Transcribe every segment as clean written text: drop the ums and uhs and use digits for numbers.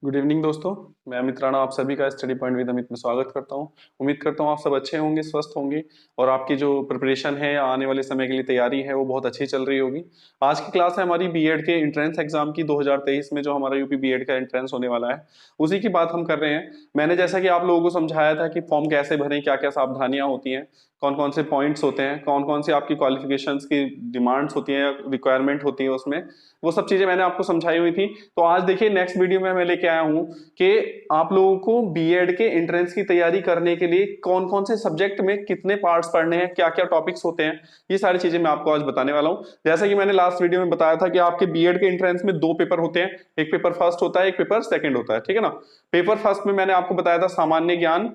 Good evening दोस्तों। मैं अमित राणा आप सभी का स्टडी पॉइंट विद अमित में स्वागत करता हूं। उम्मीद करता हूं आप सब अच्छे होंगे, स्वस्थ होंगे और आपकी जो प्रिपरेशन है या आने वाले समय के लिए तैयारी है वो बहुत अच्छी चल रही होगी। आज की क्लास है हमारी बीएड के एंट्रेंस एग्जाम की 2023 में जो हमारा यूपी बीएड का एंट्रेंस होने वाला है उसी की बात हम कर रहे हैं। मैंने जैसा कि आप लोगों को समझाया था कि फॉर्म कैसे भरें, क्या क्या सावधानियां होती हैं, कौन कौन से पॉइंट्स होते हैं, कौन कौन सी आपकी क्वालिफिकेशंस की डिमांड्स होती हैं या रिक्वायरमेंट होती है उसमें, वो सब चीजें मैंने आपको समझाई हुई थी। तो आज देखिए नेक्स्ट वीडियो में मैं लेके आया हूं कि आप लोगों को बीएड के एंट्रेंस की तैयारी करने के लिए कौन कौन से सब्जेक्ट में कितने पार्ट्स पढ़ने हैं, क्या क्या टॉपिक्स होते हैं, ये सारी चीजें मैं आपको आज बताने वाला हूं। जैसा कि मैंने लास्ट वीडियो में बताया था कि आपके बीएड के एंट्रेंस में दो पेपर होते हैं, एक पेपर फर्स्ट होता है, एक पेपर सेकंड होता है, ठीक है ना। पेपर फर्स्ट में मैंने आपको बताया था सामान्य ज्ञान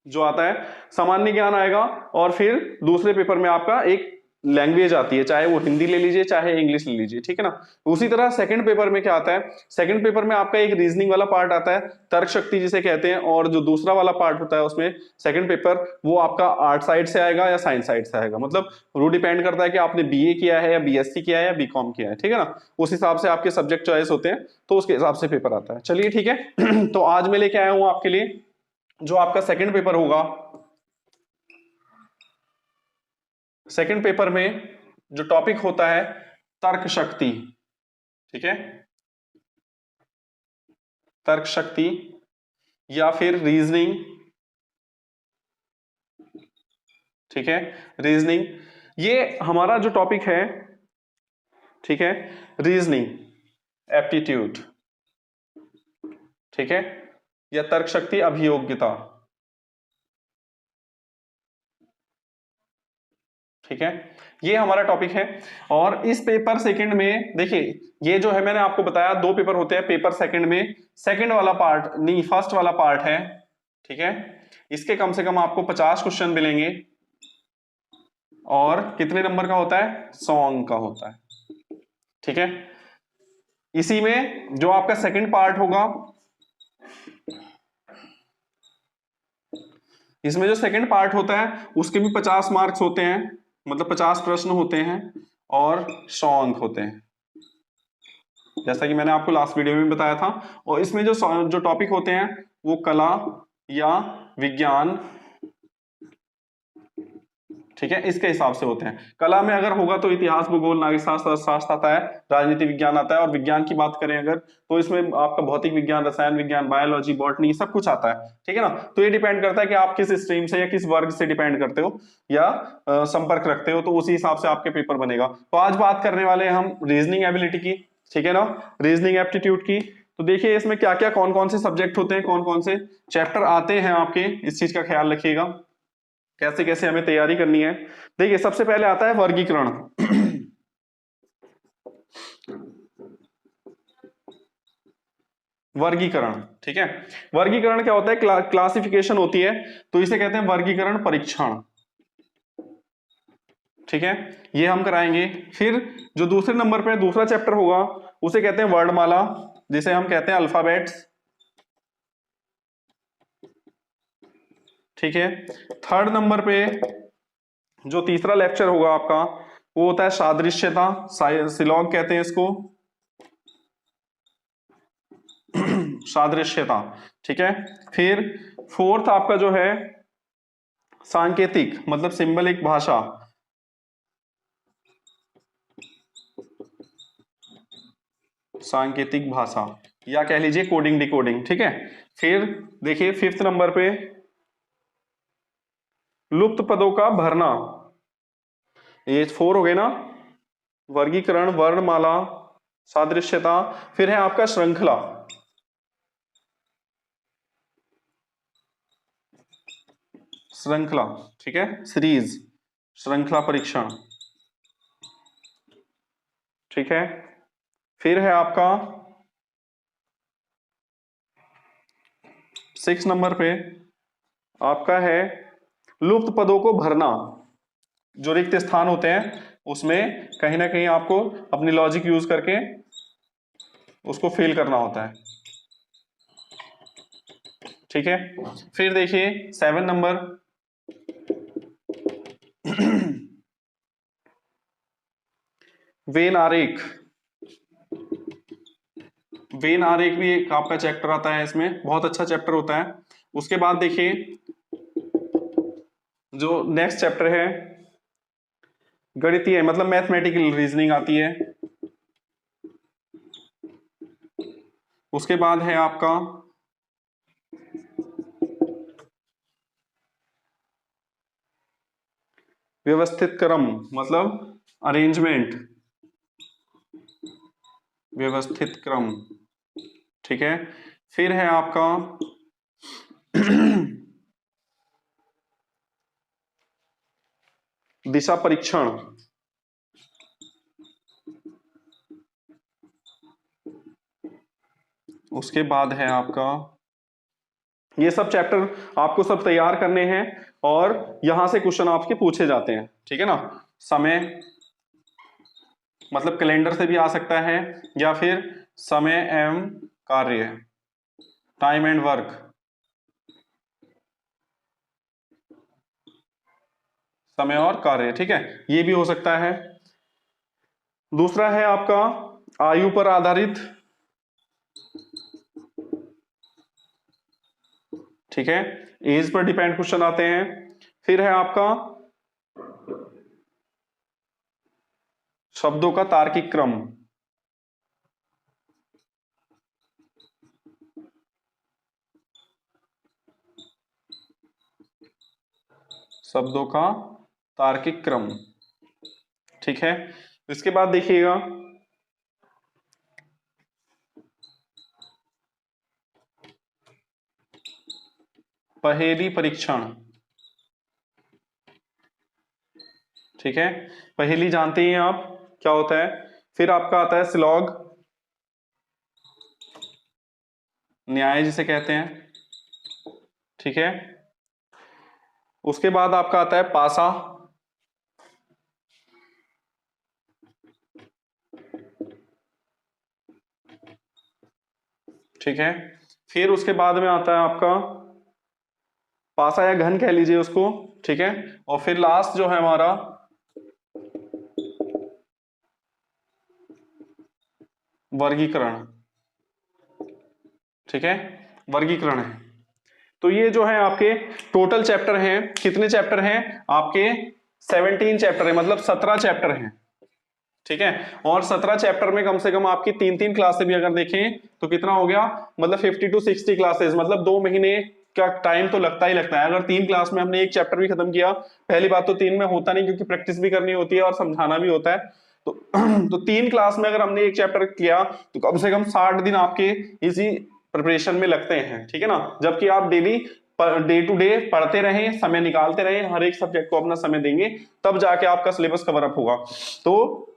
जो आता है, सामान्य ज्ञान आएगा, और फिर दूसरे पेपर में आपका एक लैंग्वेज आती है, चाहे वो हिंदी ले लीजिए चाहे इंग्लिश ले लीजिए, ठीक है ना। उसी तरह सेकंड पेपर में क्या आता है, सेकंड पेपर में आपका एक रीजनिंग वाला पार्ट आता है, तर्क शक्ति जिसे कहते हैं, और जो दूसरा वाला पार्ट होता है उसमें सेकंड पेपर वो आपका आर्ट साइड से आएगा या साइंस साइड से आएगा, मतलब वो डिपेंड करता है कि आपने बीए किया है या बीएससी किया है या बीकॉम किया है, ठीक है ना। उस हिसाब से आपके सब्जेक्ट चॉइस होते हैं, तो उसके हिसाब से पेपर आता है। चलिए ठीक है। तो आज मैं लेके आया हूं आपके लिए जो आपका सेकंड पेपर होगा। सेकंड पेपर में जो टॉपिक होता है तर्क शक्ति, ठीक है, तर्क शक्ति या फिर रीजनिंग, ठीक है, रीजनिंग, ये हमारा जो टॉपिक है, ठीक है, रीजनिंग एप्टीट्यूड, ठीक है, या तर्क शक्ति अभियोग्यता, ठीक है, ये हमारा टॉपिक है। और इस पेपर सेकंड में देखिए, ये जो है मैंने आपको बताया दो पेपर होते हैं पेपर सेकंड में, सेकंड वाला पार्ट नहीं फर्स्ट वाला पार्ट है, ठीक है। इसके कम से कम आपको 50 क्वेश्चन मिलेंगे और कितने नंबर का होता है, 100 अंक का होता है, ठीक है। इसी में जो आपका सेकंड पार्ट होगा, इसमें जो सेकंड पार्ट होता है उसके भी 50 मार्क्स होते हैं, मतलब 50 प्रश्न होते हैं और 100 अंक होते हैं, जैसा कि मैंने आपको लास्ट वीडियो में बताया था। और इसमें जो जो टॉपिक होते हैं वो कला या विज्ञान, ठीक है, इसके हिसाब से होते हैं। कला में अगर होगा तो इतिहास, भूगोल, नागरिक शास्त्र, शास्त्र आता है, राजनीति विज्ञान आता है, और विज्ञान की बात करें अगर तो इसमें आपका भौतिक विज्ञान, रसायन विज्ञान, बायोलॉजी, बॉटनी सब कुछ आता है, ठीक है ना। तो ये डिपेंड करता है कि आप किस स्ट्रीम से या किस वर्ग से डिपेंड करते हो या संपर्क रखते हो, तो उसी हिसाब से आपके पेपर बनेगा। तो आज बात करने वाले हैं हम रीजनिंग एबिलिटी की, ठीक है ना, रीजनिंग एप्टीट्यूड की। तो देखिए इसमें क्या क्या कौन कौन से सब्जेक्ट होते हैं, कौन कौन से चैप्टर आते हैं आपके, इस चीज का ख्याल रखिएगा, कैसे कैसे हमें तैयारी करनी है। देखिए सबसे पहले आता है वर्गीकरण। वर्गीकरण, ठीक है, वर्गीकरण क्या होता है, क्लासिफिकेशन होती है, तो इसे कहते हैं वर्गीकरण परीक्षण, ठीक है, ये हम कराएंगे। फिर जो दूसरे नंबर पे दूसरा चैप्टर होगा उसे कहते हैं वर्णमाला, जिसे हम कहते हैं अल्फाबेट्स, ठीक है। थर्ड नंबर पे जो तीसरा लेक्चर होगा आपका वो होता है सादृश्यता, सिलॉग कहते हैं इसको, सादृश्यता, ठीक है। फिर फोर्थ आपका जो है सांकेतिक, मतलब सिंबलिक भाषा, सांकेतिक भाषा या कह लीजिए कोडिंग डिकोडिंग, ठीक है। फिर देखिए फिफ्थ नंबर पे लुप्त पदों का भरना, ये 4 हो गए ना, वर्गीकरण, वर्णमाला, सादृश्यता। फिर है आपका श्रृंखला, श्रृंखला, ठीक है, सीरीज, श्रृंखला परीक्षण, ठीक है। फिर है आपका 6 नंबर पे आपका है लुप्त पदों को भरना, जो रिक्त स्थान होते हैं उसमें कहीं ना कहीं आपको अपनी लॉजिक यूज करके उसको फिल करना होता है, ठीक है। फिर देखिए 7 नंबर वेन आरेख, वेन आरेख भी एक आपका चैप्टर आता है, इसमें बहुत अच्छा चैप्टर होता है। उसके बाद देखिए जो नेक्स्ट चैप्टर है गणितीय मतलब मैथमेटिकल रीजनिंग आती है। उसके बाद है आपका व्यवस्थित क्रम मतलब अरेंजमेंट, व्यवस्थित क्रम, ठीक है। फिर है आपका दिशा परीक्षण, उसके बाद है आपका, ये सब चैप्टर आपको सब तैयार करने हैं और यहां से क्वेश्चन आपके पूछे जाते हैं, ठीक है ना। समय मतलब कैलेंडर से भी आ सकता है, या फिर समय एवं कार्य, टाइम एंड वर्क, समय और कार्य, ठीक है, ये भी हो सकता है। दूसरा है आपका आयु पर आधारित, ठीक है, एज पर डिपेंड क्वेश्चन आते हैं। फिर है आपका शब्दों का तार्किक क्रम, शब्दों का तार्किक क्रम, ठीक है। इसके बाद देखिएगा पहेली परीक्षण, ठीक है, पहेली जानते हैं आप क्या होता है। फिर आपका आता है स्लॉग, न्याय जिसे कहते हैं, ठीक है। उसके बाद आपका आता है पासा, ठीक है। फिर उसके बाद में आता है आपका पासा या घन कह लीजिए उसको, ठीक है। और फिर लास्ट जो है हमारा वर्गीकरण, ठीक है, वर्गीकरण है। तो ये जो है आपके टोटल चैप्टर हैं, कितने चैप्टर हैं आपके 17 चैप्टर है, मतलब 17 चैप्टर हैं, ठीक है। और 17 चैप्टर में कम से कम आपकी 3-3 क्लासेस भी अगर देखें तो कितना हो गया, मतलब 50 to 60 क्लासेस, मतलब 2 महीने का टाइम तो लगता ही लगता है। अगर 3 क्लास में हमने एक चैप्टर भी खत्म किया, पहली बात तो 3 में होता नहीं क्योंकि प्रैक्टिस भी करनी होती है और समझाना भी होता है, तो तो 3 क्लास में अगर हमने एक चैप्टर किया तो कम से कम 60 दिन आपके इसी प्रिपरेशन में लगते हैं, ठीक है ना। जबकि आप डेली डे टू डे पढ़ते रहें, समय निकालते रहें, हर एक सब्जेक्ट को अपना समय देंगे, तब जाके आपका सिलेबस कवर अप होगा। तो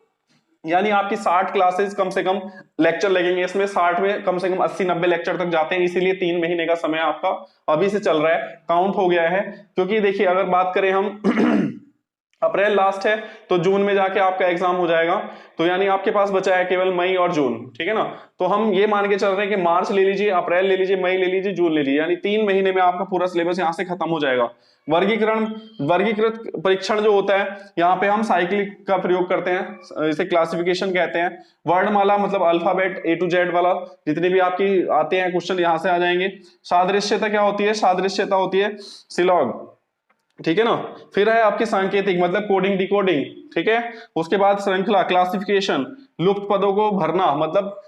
यानी आपकी 60 क्लासेस कम से कम लेक्चर लगेंगे इसमें, 60 में कम से कम 80-90 लेक्चर तक जाते हैं, इसीलिए 3 महीने का समय आपका अभी से चल रहा है, काउंट हो गया है। क्योंकि देखिए अगर बात करें हम अप्रैल लास्ट है तो जून में जाके आपका एग्जाम हो जाएगा, तो यानी आपके पास बचा है केवल मई और जून, ठीक है ना। तो हम ये मान के चल रहे हैं कि मार्च ले लीजिए, अप्रैल ले लीजिए, मई ले लीजिए, जून ले लीजिए, यानी 3 महीने में आपका पूरा सिलेबस यहाँ से खत्म हो जाएगा। वर्गीकरण, वर्गीकृत परीक्षण जो होता है, यहाँ पे हम साइक्लिक का प्रयोग करते हैं, इसे क्लासिफिकेशन कहते हैं। वर्णमाला मतलब अल्फाबेट A to Z वाला, जितने भी आपकी आते हैं क्वेश्चन यहाँ से आ जाएंगे। सादृश्यता क्या होती है, सादृश्यता होती है सिलॉग, ठीक है ना। फिर है आपकी सांकेतिक मतलब कोडिंग डिकोडिंग, ठीक है। उसके बाद श्रृंखला क्लासिफिकेशन, लुप्त पदों को भरना मतलब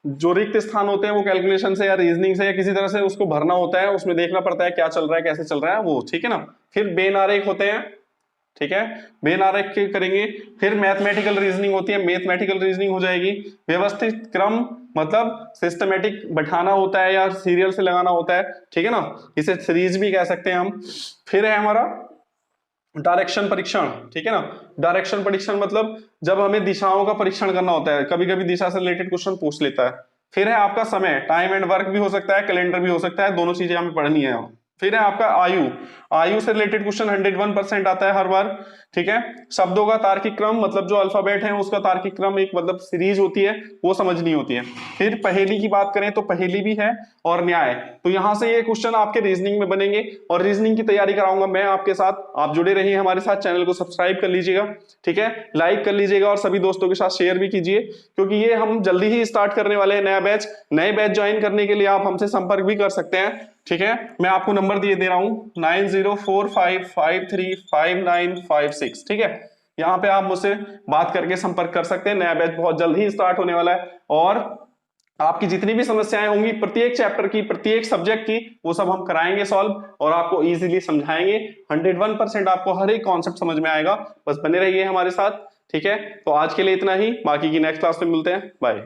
जो रिक्त स्थान होते हैं वो कैलकुलेशन से या रीजनिंग से या किसी तरह से उसको भरना होता है, उसमें देखना पड़ता है क्या चल रहा है कैसे चल रहा है वो, ठीक है ना। फिर बेन आरेख होते हैं, ठीक है, बेन आरेख के करेंगे। फिर मैथमेटिकल रीजनिंग होती है, मैथमेटिकल रीजनिंग हो जाएगी। व्यवस्थित क्रम मतलब सिस्टमेटिक बैठाना होता है या सीरियल से लगाना होता है, ठीक है ना, इसे सीरीज भी कह सकते हैं हम। फिर है हमारा डायरेक्शन परीक्षण, ठीक है ना। डायरेक्शन परीक्षण मतलब जब हमें दिशाओं का परीक्षण करना होता है, कभी कभी दिशा से रिलेटेड क्वेश्चन पूछ लेता है। फिर है आपका समय, टाइम एंड वर्क भी हो सकता है, कैलेंडर भी हो सकता है, दोनों चीजें हमें पढ़नी है। फिर है आपका आयु, आयु से रिलेटेड क्वेश्चन 101% आता है हर बार, ठीक है। शब्दों का तार्किक क्रम, मतलब जो अल्फाबेट है उसका तार्किक क्रम एक मतलब सीरीज होती है, वो समझनी होती है। फिर पहेली की बात करें तो पहेली भी है, और न्याय। तो यहां से ये क्वेश्चन आपके रीजनिंग में बनेंगे, और रीजनिंग की तैयारी कराऊंगा मैं आपके साथ। आप जुड़े रहिए हमारे साथ, चैनल को सब्सक्राइब कर लीजिएगा, ठीक है, लाइक कर लीजिएगा, और सभी दोस्तों के साथ शेयर भी कीजिए, क्योंकि ये हम जल्दी ही स्टार्ट करने वाले हैं नया बैच। नए बैच ज्वाइन करने के लिए आप हमसे संपर्क भी कर सकते हैं, ठीक है। मैं आपको नंबर दे रहा हूं 9045535956, ठीक है। यहाँ पे आप मुझसे बात करके संपर्क कर सकते हैं। नया बैच बहुत जल्द ही स्टार्ट होने वाला है, और आपकी जितनी भी समस्याएं होंगी प्रत्येक चैप्टर की, प्रत्येक सब्जेक्ट की, वो सब हम कराएंगे सॉल्व, और आपको इजीली समझाएंगे। 101% आपको हर एक कॉन्सेप्ट समझ में आएगा। बस बने रहिए हमारे साथ, ठीक है। तो आज के लिए इतना ही, बाकी की नेक्स्ट क्लास में मिलते हैं, बाय।